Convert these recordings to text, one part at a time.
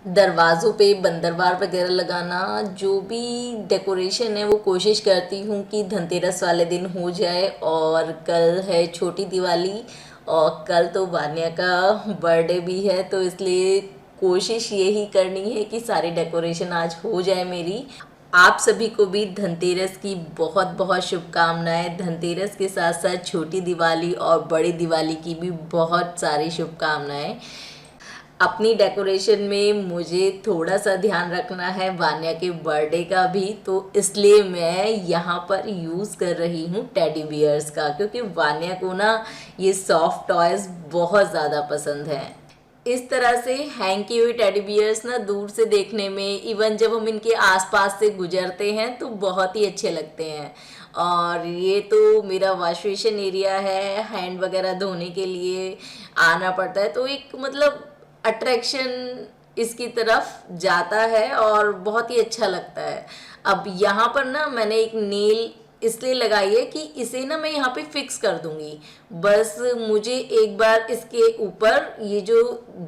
दरवाज़ों पे बंदरवाल वगैरह लगाना, जो भी डेकोरेशन है वो कोशिश करती हूँ कि धनतेरस वाले दिन हो जाए। और कल है छोटी दिवाली और कल तो वान्या का बर्थडे भी है, तो इसलिए कोशिश यही करनी है कि सारी डेकोरेशन आज हो जाए मेरी। आप सभी को भी धनतेरस की बहुत बहुत शुभकामनाएं। धनतेरस के साथ साथ छोटी दिवाली और बड़ी दिवाली की भी बहुत सारी शुभकामनाएं। अपनी डेकोरेशन में मुझे थोड़ा सा ध्यान रखना है वान्या के बर्थडे का भी, तो इसलिए मैं यहाँ पर यूज़ कर रही हूँ टेडी बियर्स का, क्योंकि वान्या को ना ये सॉफ्ट टॉयज़ बहुत ज़्यादा पसंद हैं। इस तरह से हैंग की हुई टेडी बियर्स ना दूर से देखने में, इवन जब हम इनके आसपास से गुजरते हैं तो बहुत ही अच्छे लगते हैं। और ये तो मेरा वॉश बेसिन एरिया है, हैंड वगैरह धोने के लिए आना पड़ता है, तो एक मतलब अट्रैक्शन इसकी तरफ जाता है और बहुत ही अच्छा लगता है। अब यहाँ पर ना मैंने एक नेल इसलिए लगाई है कि इसे ना मैं यहाँ पे फिक्स कर दूंगी। बस मुझे एक बार इसके ऊपर ये जो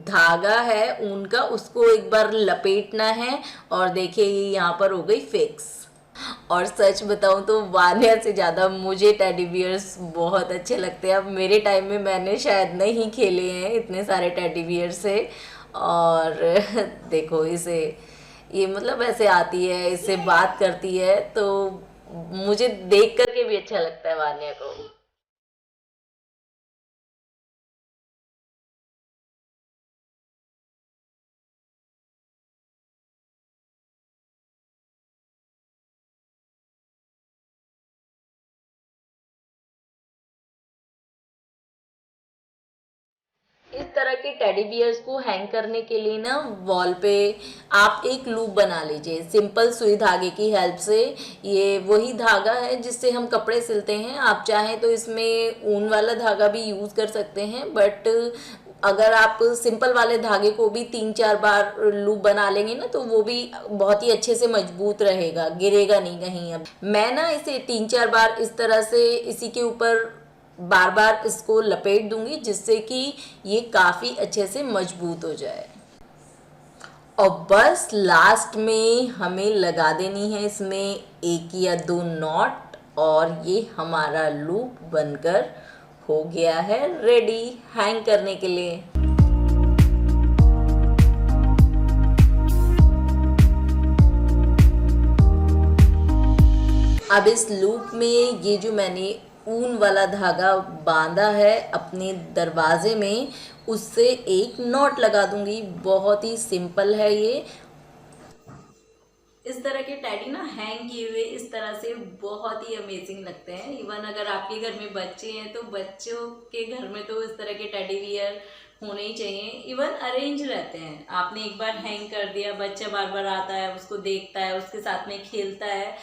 धागा है ऊन का, उसको एक बार लपेटना है और देखिए ये यहाँ पर हो गई फिक्स। और सच बताऊं तो वान्या से ज़्यादा मुझे टेडी बियर्स बहुत अच्छे लगते हैं। अब मेरे टाइम में मैंने शायद नहीं खेले हैं इतने सारे टेडी बियर से। और देखो इसे, ये मतलब ऐसे आती है, इससे बात करती है, तो मुझे देख करके भी अच्छा लगता है वान्या को। इस तरह के टेडी बियर्स को हैंग करने के लिए ना वॉल पे आप एक लूप बना लीजिए सिंपल सुई धागे की हेल्प से। ये वही धागा है जिससे हम कपड़े सिलते हैं। आप चाहें तो इसमें ऊन वाला धागा भी यूज़ कर सकते हैं, बट अगर आप सिंपल वाले धागे को भी 3-4 बार लूप बना लेंगे ना तो वो भी बहुत ही अच्छे से मजबूत रहेगा, गिरेगा नहीं कहीं। अब मैं ना इसे 3-4 बार इस तरह से इसी के ऊपर बार बार इसको लपेट दूंगी, जिससे कि ये काफ़ी अच्छे से मजबूत हो जाए। और बस लास्ट में हमें लगा देनी है इसमें 1 या 2 नॉट, और ये हमारा लूप बनकर हो गया है रेडी हैंग करने के लिए। अब इस लूप में ये जो मैंने ऊन वाला धागा बांधा है अपने दरवाजे में, उससे एक नॉट लगा दूंगी। बहुत ही सिंपल है ये। इस तरह के टैडी ना हैंग किए हुए इस तरह से बहुत ही अमेजिंग लगते हैं। इवन अगर आपके घर में बच्चे हैं तो बच्चों के घर में तो इस तरह के टेडी बियर होने ही चाहिए। इवन अरेंज रहते हैं, आपने एक बार हैंग कर दिया, बच्चा बार बार आता है, उसको देखता है, उसके साथ में खेलता है,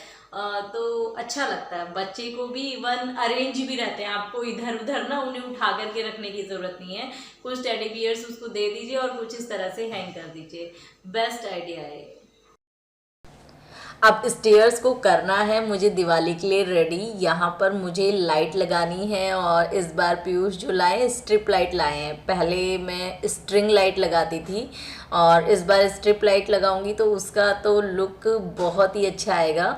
तो अच्छा लगता है बच्चे को भी। इवन अरेंज भी रहते हैं, आपको इधर उधर ना उन्हें उठा करके रखने की ज़रूरत नहीं है। कुछ टेडी बियर्स उसको दे दीजिए और कुछ इस तरह से हैंग कर दीजिए। बेस्ट आइडिया है। अब स्टेयर्स को करना है मुझे दिवाली के लिए रेडी। यहाँ पर मुझे लाइट लगानी है, और इस बार पीयूष जो लाए स्ट्रिप लाइट लाए हैं। पहले मैं स्ट्रिंग लाइट लगाती थी और इस बार स्ट्रिप लाइट लगाऊंगी, तो उसका तो लुक बहुत ही अच्छा आएगा।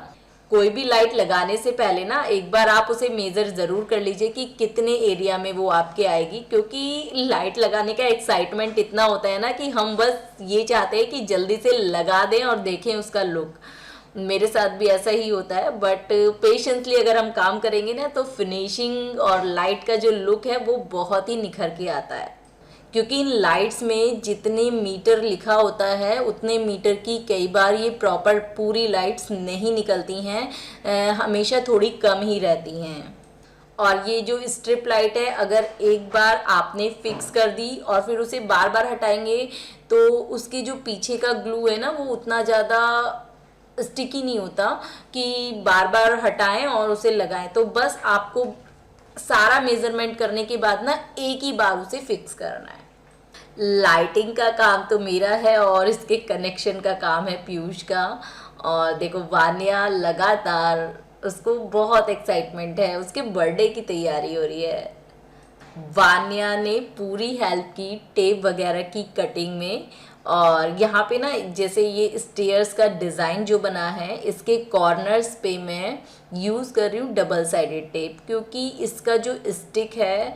कोई भी लाइट लगाने से पहले ना एक बार आप उसे मेज़र ज़रूर कर लीजिए कि कितने एरिया में वो आपके आएगी, क्योंकि लाइट लगाने का एक्साइटमेंट इतना होता है ना कि हम बस ये चाहते हैं कि जल्दी से लगा दें और देखें उसका लुक। मेरे साथ भी ऐसा ही होता है, बट पेशेंसली अगर हम काम करेंगे ना तो फिनिशिंग और लाइट का जो लुक है वो बहुत ही निखर के आता है। क्योंकि इन लाइट्स में जितने मीटर लिखा होता है उतने मीटर की कई बार ये प्रॉपर पूरी लाइट्स नहीं निकलती हैं, हमेशा थोड़ी कम ही रहती हैं। और ये जो स्ट्रिप लाइट है, अगर एक बार आपने फिक्स कर दी और फिर उसे बार बार हटाएंगे तो उसके जो पीछे का ग्लू है ना वो उतना ज़्यादा स्टिकी नहीं होता कि बार बार हटाएं और उसे लगाएं। तो बस आपको सारा मेजरमेंट करने के बाद ना एक ही बार उसे फिक्स करना है। लाइटिंग का काम तो मेरा है और इसके कनेक्शन का काम है पीयूष का। और देखो वान्या लगातार, उसको बहुत एक्साइटमेंट है, उसके बर्थडे की तैयारी हो रही है। वान्या ने पूरी हेल्प की टेप वगैरह की कटिंग में, और यहाँ पे ना जैसे ये स्टेयर्स का डिज़ाइन जो बना है, इसके कॉर्नर्स पे मैं यूज़ कर रही हूँ डबल साइडेड टेप, क्योंकि इसका जो स्टिक है,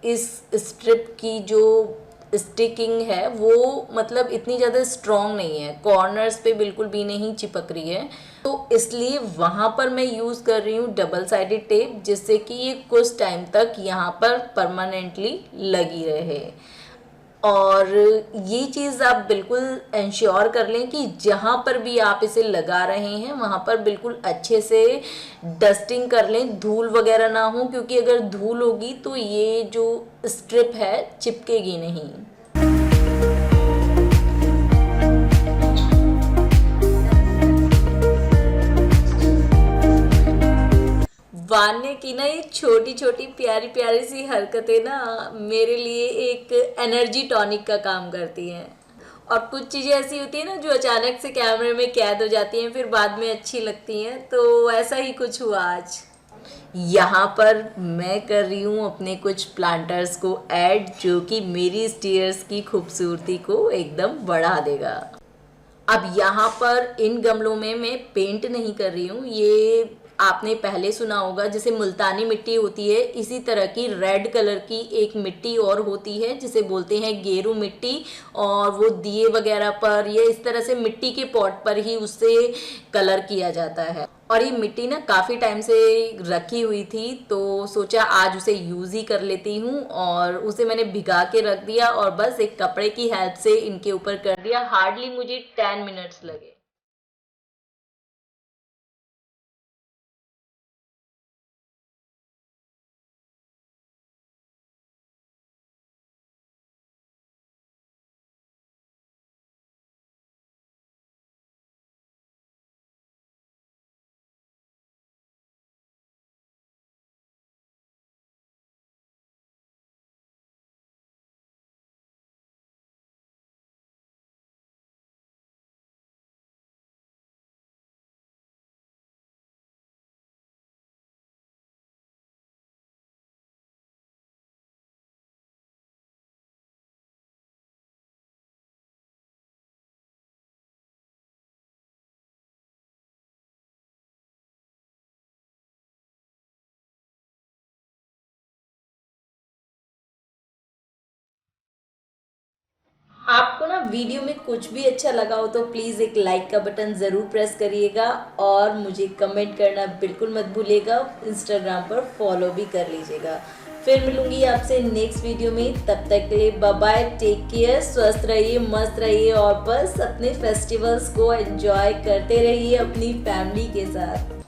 इस स्ट्रिप की जो स्टिकिंग है वो मतलब इतनी ज़्यादा स्ट्रॉन्ग नहीं है, कॉर्नर्स पे बिल्कुल भी नहीं चिपक रही है। तो इसलिए वहाँ पर मैं यूज़ कर रही हूँ डबल साइडेड टेप, जिससे कि ये कुछ टाइम तक यहाँ पर परमानेंटली लगी रहे। और ये चीज़ आप बिल्कुल इंश्योर कर लें कि जहाँ पर भी आप इसे लगा रहे हैं वहाँ पर बिल्कुल अच्छे से डस्टिंग कर लें, धूल वगैरह ना हो, क्योंकि अगर धूल होगी तो ये जो स्ट्रिप है चिपकेगी नहीं। वान्य की ना ये छोटी छोटी प्यारी प्यारी सी हरकतें ना मेरे लिए एक एनर्जी टॉनिक का काम करती हैं। और कुछ चीज़ें ऐसी होती हैं ना जो अचानक से कैमरे में कैद हो जाती हैं, फिर बाद में अच्छी लगती हैं, तो ऐसा ही कुछ हुआ आज। यहाँ पर मैं कर रही हूँ अपने कुछ प्लांटर्स को ऐड, जो कि मेरी स्टेयर्स की खूबसूरती को एकदम बढ़ा देगा। अब यहाँ पर इन गमलों में मैं पेंट नहीं कर रही हूँ, ये आपने पहले सुना होगा जैसे मुल्तानी मिट्टी होती है, इसी तरह की रेड कलर की एक मिट्टी और होती है जिसे बोलते हैं गेरू मिट्टी, और वो दिए वगैरह पर या इस तरह से मिट्टी के पॉट पर ही उससे कलर किया जाता है। और ये मिट्टी ना काफ़ी टाइम से रखी हुई थी, तो सोचा आज उसे यूज़ ही कर लेती हूँ, और उसे मैंने भिगा के रख दिया और बस एक कपड़े की हेल्प से इनके ऊपर कर दिया। हार्डली मुझे 10 मिनट्स लगे। आपको ना वीडियो में कुछ भी अच्छा लगा हो तो प्लीज़ एक लाइक का बटन ज़रूर प्रेस करिएगा, और मुझे कमेंट करना बिल्कुल मत भूलिएगा। इंस्टाग्राम पर फॉलो भी कर लीजिएगा। फिर मिलूंगी आपसे नेक्स्ट वीडियो में, तब तक के लिए बाय बाय, टेक केयर, स्वस्थ रहिए, मस्त रहिए, और बस अपने फेस्टिवल्स को एंजॉय करते रहिए अपनी फैमिली के साथ।